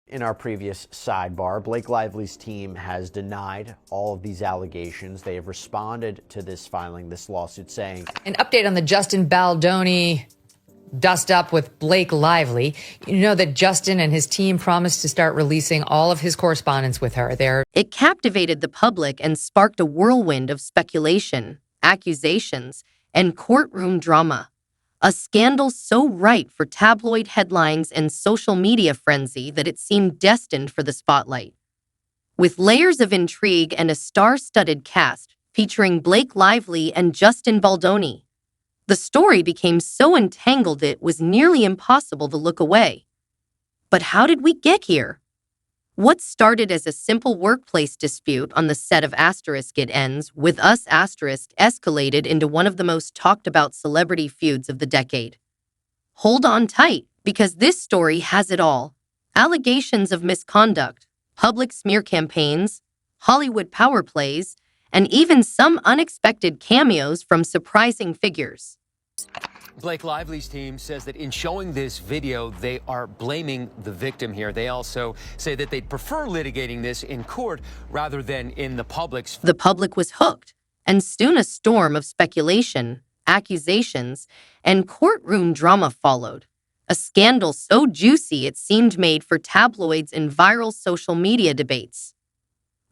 In our previous sidebar, Blake Lively's team has denied all of these allegations. They have responded to this filing, this lawsuit, saying, An update on the Justin Baldoni dust up with Blake Lively. You know that Justin and his team promised to start releasing all of his correspondence with her. It captivated the public and sparked a whirlwind of speculation, accusations, and courtroom drama. A scandal so ripe for tabloid headlines and social media frenzy that it seemed destined for the spotlight. With layers of intrigue and a star-studded cast featuring Blake Lively and Justin Baldoni, the story became so entangled it was nearly impossible to look away. But how did we get here? What started as a simple workplace dispute on the set of It Ends with Us escalated into one of the most talked about celebrity feuds of the decade. Hold on tight, because this story has it all. Allegations of misconduct, public smear campaigns, Hollywood power plays, and even some unexpected cameos from surprising figures. Blake Lively's team says that in showing this video, they are blaming the victim here. They also say that they'd prefer litigating this in court rather than in the public's. The public was hooked, and soon a storm of speculation, accusations, and courtroom drama followed. A scandal so juicy it seemed made for tabloids and viral social media debates.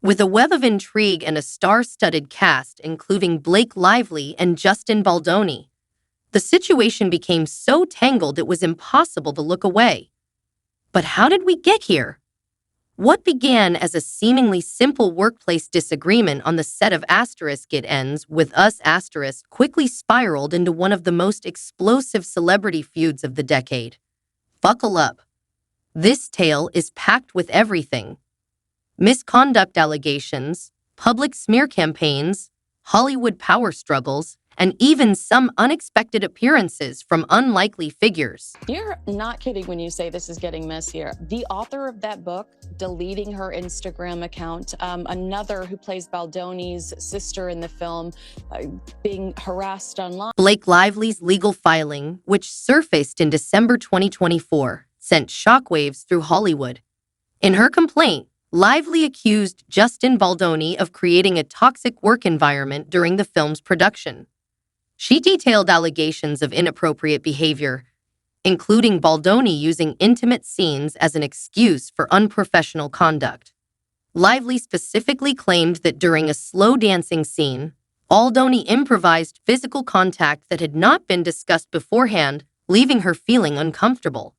With a web of intrigue and a star-studded cast including Blake Lively and Justin Baldoni, the situation became so tangled it was impossible to look away. But how did we get here? What began as a seemingly simple workplace disagreement on the set of It Ends with Us quickly spiraled into one of the most explosive celebrity feuds of the decade. Buckle up. This tale is packed with everything. Misconduct allegations, public smear campaigns, Hollywood power struggles, and even some unexpected appearances from unlikely figures. You're not kidding when you say this is getting messier. The author of that book deleting her Instagram account, another who plays Baldoni's sister in the film, being harassed online. Blake Lively's legal filing, which surfaced in December 2024, sent shockwaves through Hollywood. In her complaint, Lively accused Justin Baldoni of creating a toxic work environment during the film's production. She detailed allegations of inappropriate behavior, including Baldoni using intimate scenes as an excuse for unprofessional conduct. Lively specifically claimed that during a slow dancing scene, Baldoni improvised physical contact that had not been discussed beforehand, leaving her feeling uncomfortable.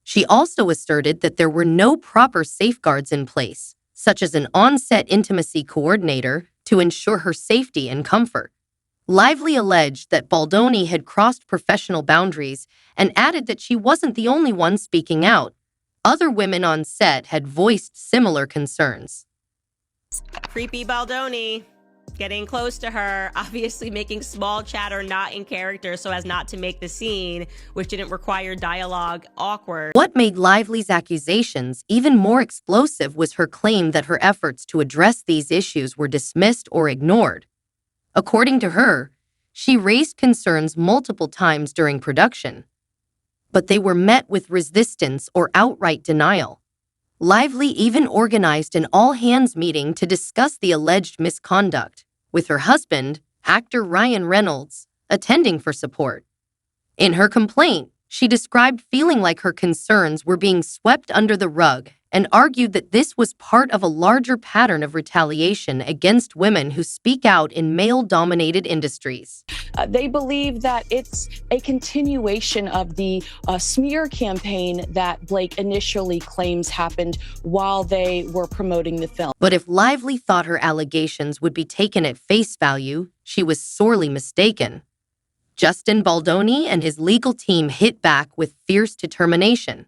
She also asserted that there were no proper safeguards in place, such as an on-set intimacy coordinator, to ensure her safety and comfort. Lively alleged that Baldoni had crossed professional boundaries and added that she wasn't the only one speaking out. Other women on set had voiced similar concerns. Creepy Baldoni. Getting close to her, obviously making small chatter not in character so as not to make the scene, which didn't require dialogue, awkward. What made Lively's accusations even more explosive was her claim that her efforts to address these issues were dismissed or ignored. According to her, she raised concerns multiple times during production, but they were met with resistance or outright denial. Lively even organized an all-hands meeting to discuss the alleged misconduct, with her husband, actor Ryan Reynolds, attending for support. In her complaint, she described feeling like her concerns were being swept under the rug and argued that this was part of a larger pattern of retaliation against women who speak out in male-dominated industries. They believe that it's a continuation of the smear campaign that Blake initially claims happened while they were promoting the film. But if Lively thought her allegations would be taken at face value, she was sorely mistaken. Justin Baldoni and his legal team hit back with fierce determination.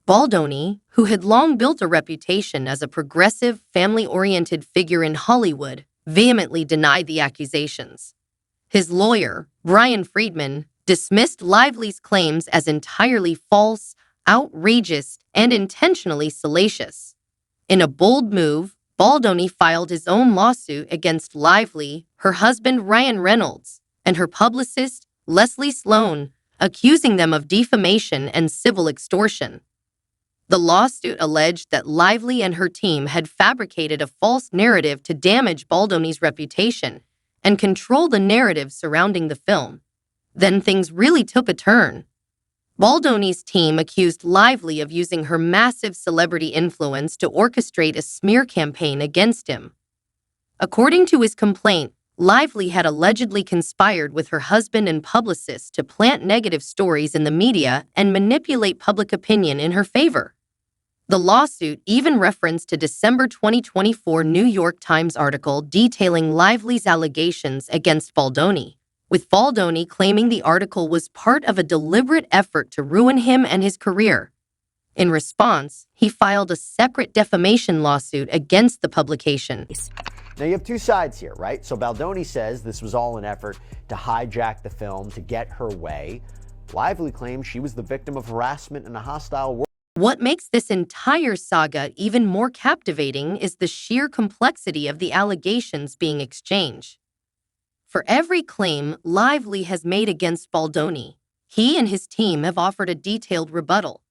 Baldoni, who had long built a reputation as a progressive, family-oriented figure in Hollywood, vehemently denied the accusations. His lawyer, Brian Friedman, dismissed Lively's claims as entirely false, outrageous, and intentionally salacious. In a bold move, Baldoni filed his own lawsuit against Lively, her husband Ryan Reynolds, and her publicist, Leslie Sloan, accusing them of defamation and civil extortion. The lawsuit alleged that Lively and her team had fabricated a false narrative to damage Baldoni's reputation and control the narrative surrounding the film. Then things really took a turn. Baldoni's team accused Lively of using her massive celebrity influence to orchestrate a smear campaign against him. According to his complaint, Lively had allegedly conspired with her husband and publicist to plant negative stories in the media and manipulate public opinion in her favor. The lawsuit even referenced a December 2024 New York Times article detailing Lively's allegations against Baldoni, with Baldoni claiming the article was part of a deliberate effort to ruin him and his career. In response, he filed a separate defamation lawsuit against the publication. Now, you have two sides here, right? So Baldoni says this was all an effort to hijack the film to get her way. Lively claims she was the victim of harassment in a hostile world. What makes this entire saga even more captivating is the sheer complexity of the allegations being exchanged. For every claim Lively has made against Baldoni, he and his team have offered a detailed rebuttal.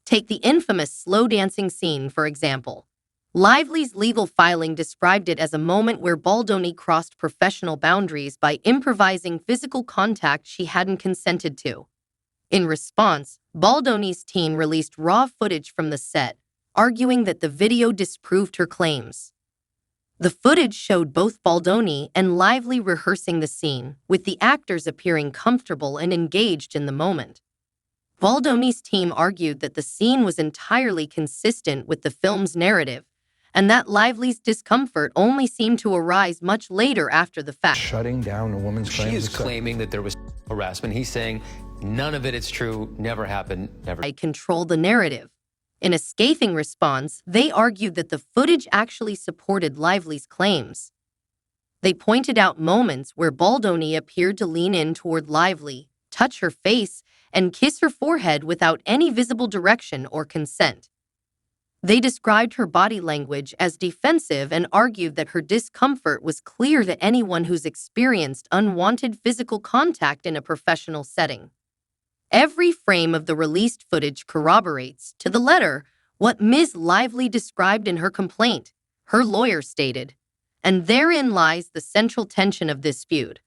Take the infamous slow dancing scene, for example. Lively's legal filing described it as a moment where Baldoni crossed professional boundaries by improvising physical contact she hadn't consented to. In response, Baldoni's team released raw footage from the set, arguing that the video disproved her claims. The footage showed both Baldoni and Lively rehearsing the scene, with the actors appearing comfortable and engaged in the moment. Baldoni's team argued that the scene was entirely consistent with the film's narrative, and that Lively's discomfort only seemed to arise much later after the fact. Shutting down a woman's claims. She is claiming that there was harassment. He's saying none of it is true, never happened, never. I control the narrative. In a scathing response, they argued that the footage actually supported Lively's claims. They pointed out moments where Baldoni appeared to lean in toward Lively, touch her face, and kiss her forehead without any visible direction or consent. They described her body language as defensive and argued that her discomfort was clear to anyone who's experienced unwanted physical contact in a professional setting. Every frame of the released footage corroborates, to the letter, what Ms. Lively described in her complaint, her lawyer stated. And therein lies the central tension of this feud.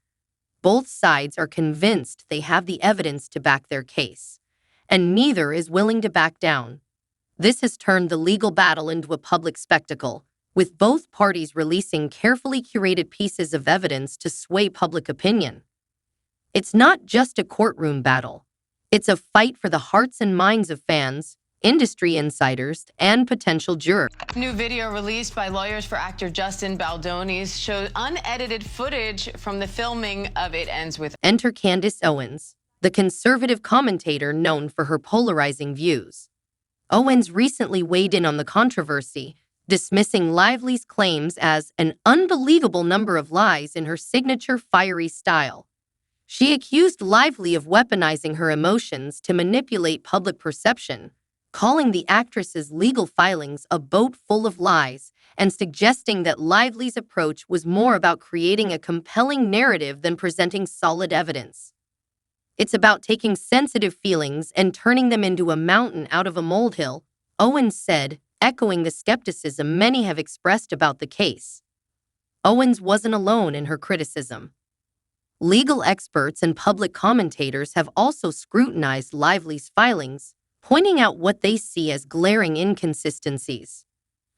Both sides are convinced they have the evidence to back their case, and neither is willing to back down. This has turned the legal battle into a public spectacle, with both parties releasing carefully curated pieces of evidence to sway public opinion. It's not just a courtroom battle. It's a fight for the hearts and minds of fans, industry insiders, and potential jurors. New video released by lawyers for actor Justin Baldoni shows unedited footage from the filming of It Ends With. Enter Candace Owens, the conservative commentator known for her polarizing views. Owens recently weighed in on the controversy, dismissing Lively's claims as an unbelievable number of lies in her signature fiery style. She accused Lively of weaponizing her emotions to manipulate public perception, calling the actress's legal filings a boat full of lies and suggesting that Lively's approach was more about creating a compelling narrative than presenting solid evidence. It's about taking sensitive feelings and turning them into a mountain out of a molehill, Owens said, echoing the skepticism many have expressed about the case. Owens wasn't alone in her criticism. Legal experts and public commentators have also scrutinized Lively's filings, pointing out what they see as glaring inconsistencies.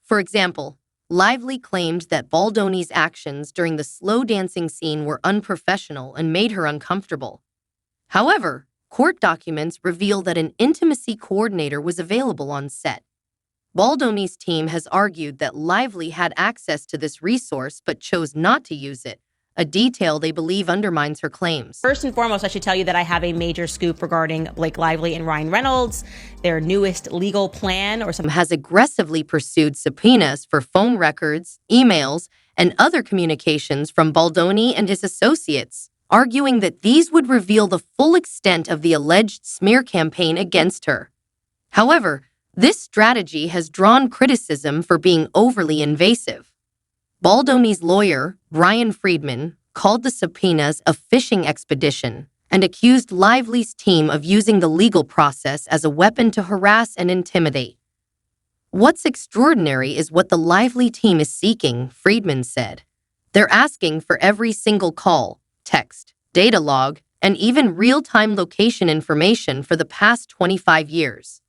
For example, Lively claimed that Baldoni's actions during the slow dancing scene were unprofessional and made her uncomfortable. However, court documents reveal that an intimacy coordinator was available on set. Baldoni's team has argued that Lively had access to this resource but chose not to use it, a detail they believe undermines her claims. First and foremost, I should tell you that I have a major scoop regarding Blake Lively and Ryan Reynolds. Their newest legal plan has aggressively pursued subpoenas for phone records, emails, and other communications from Baldoni and his associates, arguing that these would reveal the full extent of the alleged smear campaign against her. However, this strategy has drawn criticism for being overly invasive. Baldoni's lawyer, Brian Friedman, called the subpoenas a fishing expedition and accused Lively's team of using the legal process as a weapon to harass and intimidate. What's extraordinary is what the Lively team is seeking, Friedman said. They're asking for every single call, text, data log, and even real-time location information for the past 25 years.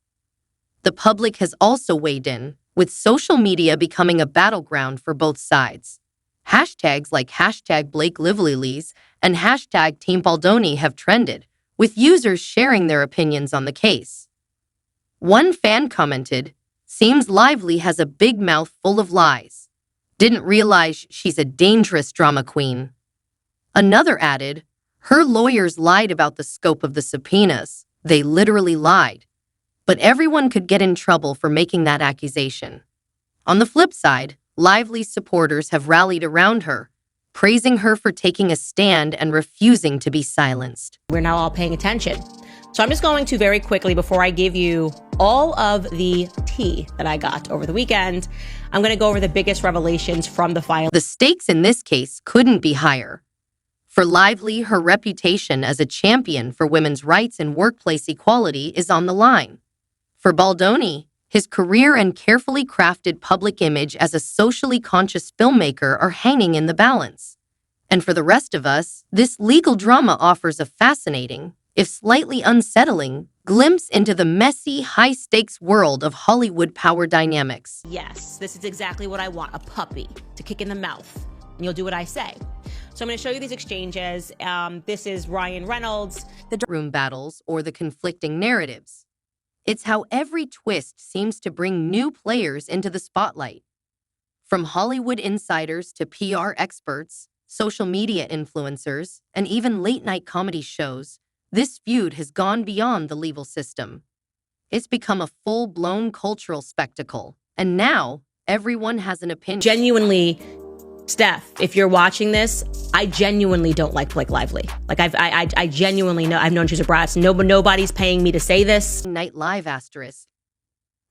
The public has also weighed in, with social media becoming a battleground for both sides. Hashtags like hashtag Blake Lively's and hashtag Team Baldoni have trended, with users sharing their opinions on the case. One fan commented, "Seems Lively has a big mouth full of lies. Didn't realize she's a dangerous drama queen." Another added, "Her lawyers lied about the scope of the subpoenas. They literally lied. But everyone could get in trouble for making that accusation." On the flip side, Lively's supporters have rallied around her, praising her for taking a stand and refusing to be silenced. We're now all paying attention. So I'm just going to very quickly, before I give you all of the tea that I got over the weekend, I'm going to go over the biggest revelations from the file. The stakes in this case couldn't be higher. For Lively, her reputation as a champion for women's rights and workplace equality is on the line. For Baldoni, his career and carefully crafted public image as a socially conscious filmmaker are hanging in the balance. And for the rest of us, this legal drama offers a fascinating, if slightly unsettling, glimpse into the messy, high-stakes world of Hollywood power dynamics. Yes, this is exactly what I want, a puppy to kick in the mouth. And you'll do what I say. So I'm going to show you these exchanges. This is Ryan Reynolds. The room battles or the conflicting narratives. It's how every twist seems to bring new players into the spotlight. From Hollywood insiders to PR experts, social media influencers, and even late-night comedy shows, this feud has gone beyond the legal system. It's become a full-blown cultural spectacle, and now everyone has an opinion. Genuinely, Steph, if you're watching this, I genuinely don't like Blake Lively. Like I genuinely know. I've known she's a brat. Nobody's paying me to say this. Night Live asterisk.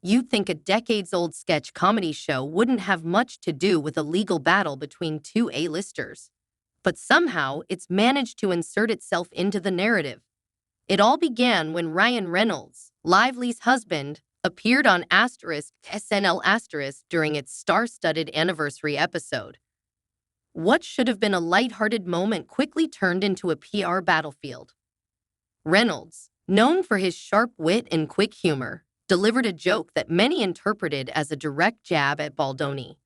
You'd think a decades-old sketch comedy show wouldn't have much to do with a legal battle between two A-listers. But somehow, it's managed to insert itself into the narrative. It all began when Ryan Reynolds, Lively's husband, appeared on SNL during its star-studded anniversary episode. What should have been a lighthearted moment quickly turned into a PR battlefield. Reynolds, known for his sharp wit and quick humor, delivered a joke that many interpreted as a direct jab at Baldoni.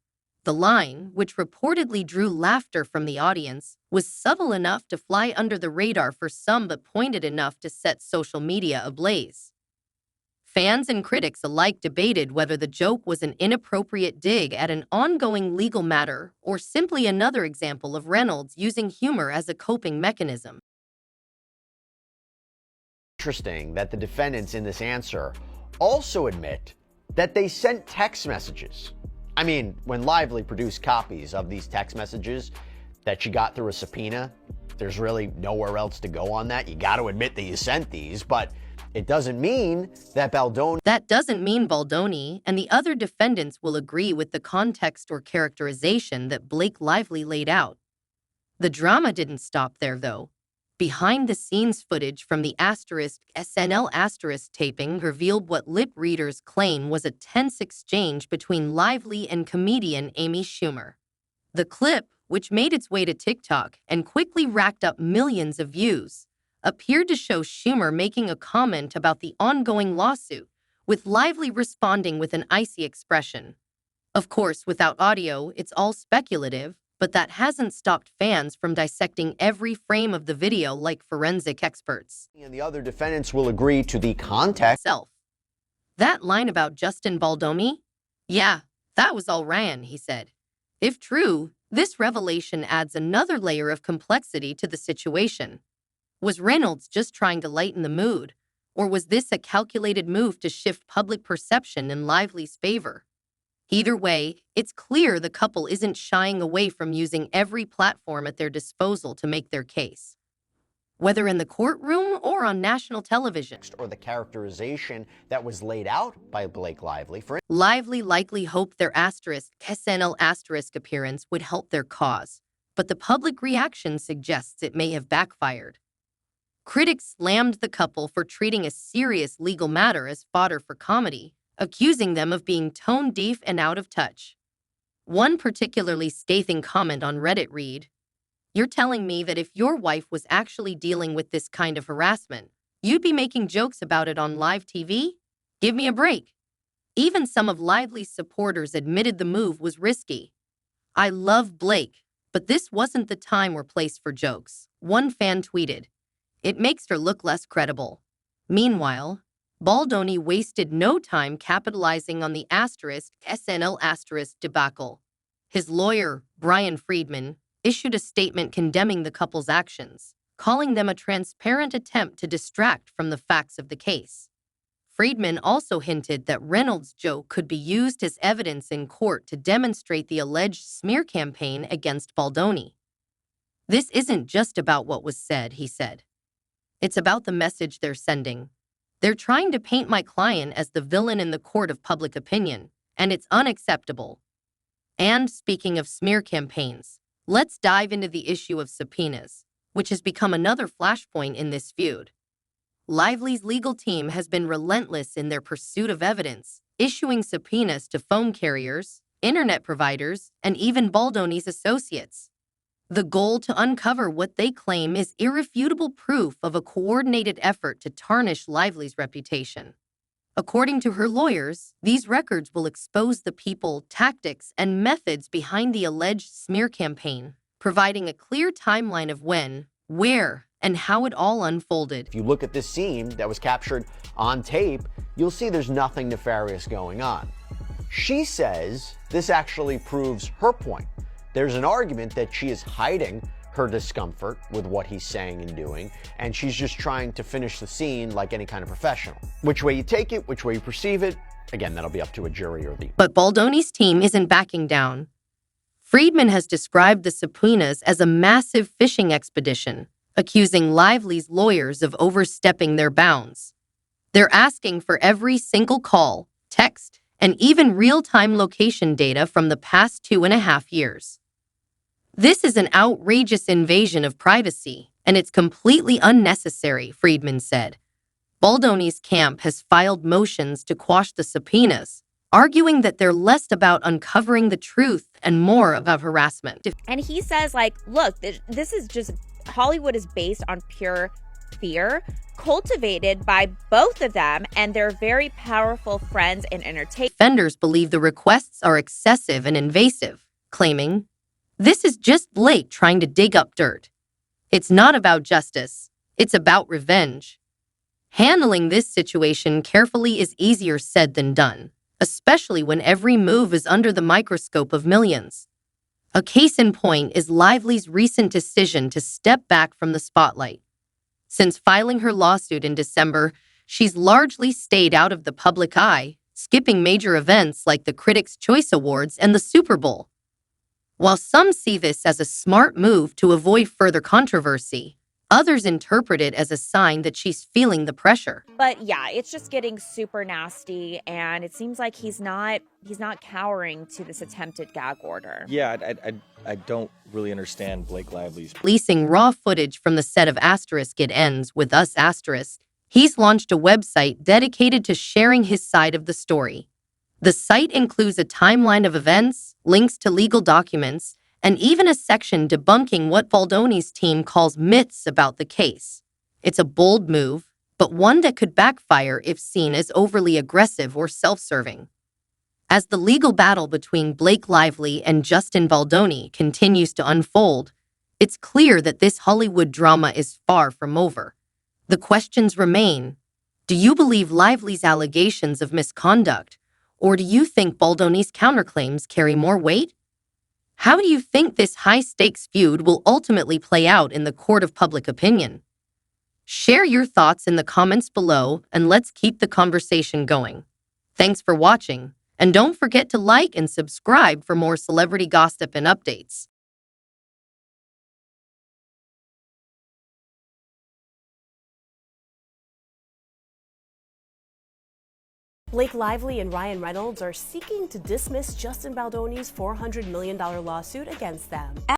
The line, which reportedly drew laughter from the audience, was subtle enough to fly under the radar for some but pointed enough to set social media ablaze. Fans and critics alike debated whether the joke was an inappropriate dig at an ongoing legal matter or simply another example of Reynolds using humor as a coping mechanism. Interesting that the defendants in this answer also admit that they sent text messages. I mean, when Lively produced copies of these text messages that she got through a subpoena, there's really nowhere else to go on that. You got to admit that you sent these, but it doesn't mean that Baldoni... That doesn't mean Baldoni and the other defendants will agree with the context or characterization that Blake Lively laid out. The drama didn't stop there, though. Behind-the-scenes footage from the SNL taping revealed what lip readers claim was a tense exchange between Lively and comedian Amy Schumer. The clip, which made its way to TikTok and quickly racked up millions of views, appeared to show Schumer making a comment about the ongoing lawsuit, with Lively responding with an icy expression. Of course, without audio, it's all speculative, but that hasn't stopped fans from dissecting every frame of the video like forensic experts. And the other defendants will agree to the context. That line about Justin Baldoni? Yeah, that was all Ryan, he said. If true, this revelation adds another layer of complexity to the situation. Was Reynolds just trying to lighten the mood, or was this a calculated move to shift public perception in Lively's favor? Either way, it's clear the couple isn't shying away from using every platform at their disposal to make their case, whether in the courtroom or on national television. Or the characterization that was laid out by Blake Lively. Lively likely hoped their SNL appearance would help their cause, but the public reaction suggests it may have backfired. Critics slammed the couple for treating a serious legal matter as fodder for comedy, accusing them of being tone deaf and out of touch. One particularly scathing comment on Reddit read, "You're telling me that if your wife was actually dealing with this kind of harassment, you'd be making jokes about it on live TV? Give me a break." Even some of Lively's supporters admitted the move was risky. "I love Blake, but this wasn't the time or place for jokes," one fan tweeted. "It makes her look less credible." Meanwhile, Baldoni wasted no time capitalizing on the SNL debacle. His lawyer, Brian Friedman, issued a statement condemning the couple's actions, calling them a transparent attempt to distract from the facts of the case. Friedman also hinted that Reynolds' joke could be used as evidence in court to demonstrate the alleged smear campaign against Baldoni. "This isn't just about what was said," he said. "It's about the message they're sending. They're trying to paint my client as the villain in the court of public opinion, and it's unacceptable." And speaking of smear campaigns, let's dive into the issue of subpoenas, which has become another flashpoint in this feud. Lively's legal team has been relentless in their pursuit of evidence, issuing subpoenas to phone carriers, internet providers, and even Baldoni's associates. The goal to uncover what they claim is irrefutable proof of a coordinated effort to tarnish Lively's reputation. According to her lawyers, these records will expose the people, tactics, and methods behind the alleged smear campaign, providing a clear timeline of when, where, and how it all unfolded. If you look at this scene that was captured on tape, you'll see there's nothing nefarious going on. She says this actually proves her point. There's an argument that she is hiding her discomfort with what he's saying and doing, and she's just trying to finish the scene like any kind of professional. Which way you take it, which way you perceive it, again, that'll be up to a jury or the... But Baldoni's team isn't backing down. Friedman has described the subpoenas as a massive fishing expedition, accusing Lively's lawyers of overstepping their bounds. They're asking for every single call, text, and even real-time location data from the past 2.5 years. "This is an outrageous invasion of privacy, and it's completely unnecessary," Friedman said. Baldoni's camp has filed motions to quash the subpoenas, arguing that they're less about uncovering the truth and more about harassment. And he says, look, this is just, Hollywood is based on pure fear, cultivated by both of them and their very powerful friends in entertainment. Defenders believe the requests are excessive and invasive, claiming, "This is just Blake trying to dig up dirt. It's not about justice. It's about revenge." Handling this situation carefully is easier said than done, especially when every move is under the microscope of millions. A case in point is Lively's recent decision to step back from the spotlight. Since filing her lawsuit in December, she's largely stayed out of the public eye, skipping major events like the Critics' Choice Awards and the Super Bowl. While some see this as a smart move to avoid further controversy, others interpret it as a sign that she's feeling the pressure. But yeah, it's just getting super nasty, and it seems like he's not cowering to this attempted gag order. Yeah, I don't really understand Blake Lively's... Releasing raw footage from the set of It Ends With Us *, he's launched a website dedicated to sharing his side of the story. The site includes a timeline of events, links to legal documents, and even a section debunking what Baldoni's team calls myths about the case. It's a bold move, but one that could backfire if seen as overly aggressive or self-serving. As the legal battle between Blake Lively and Justin Baldoni continues to unfold, it's clear that this Hollywood drama is far from over. The questions remain. Do you believe Lively's allegations of misconduct, or do you think Baldoni's counterclaims carry more weight? How do you think this high-stakes feud will ultimately play out in the court of public opinion? Share your thoughts in the comments below, and let's keep the conversation going. Thanks for watching, and don't forget to like and subscribe for more celebrity gossip and updates. Blake Lively and Ryan Reynolds are seeking to dismiss Justin Baldoni's $400 million lawsuit against them.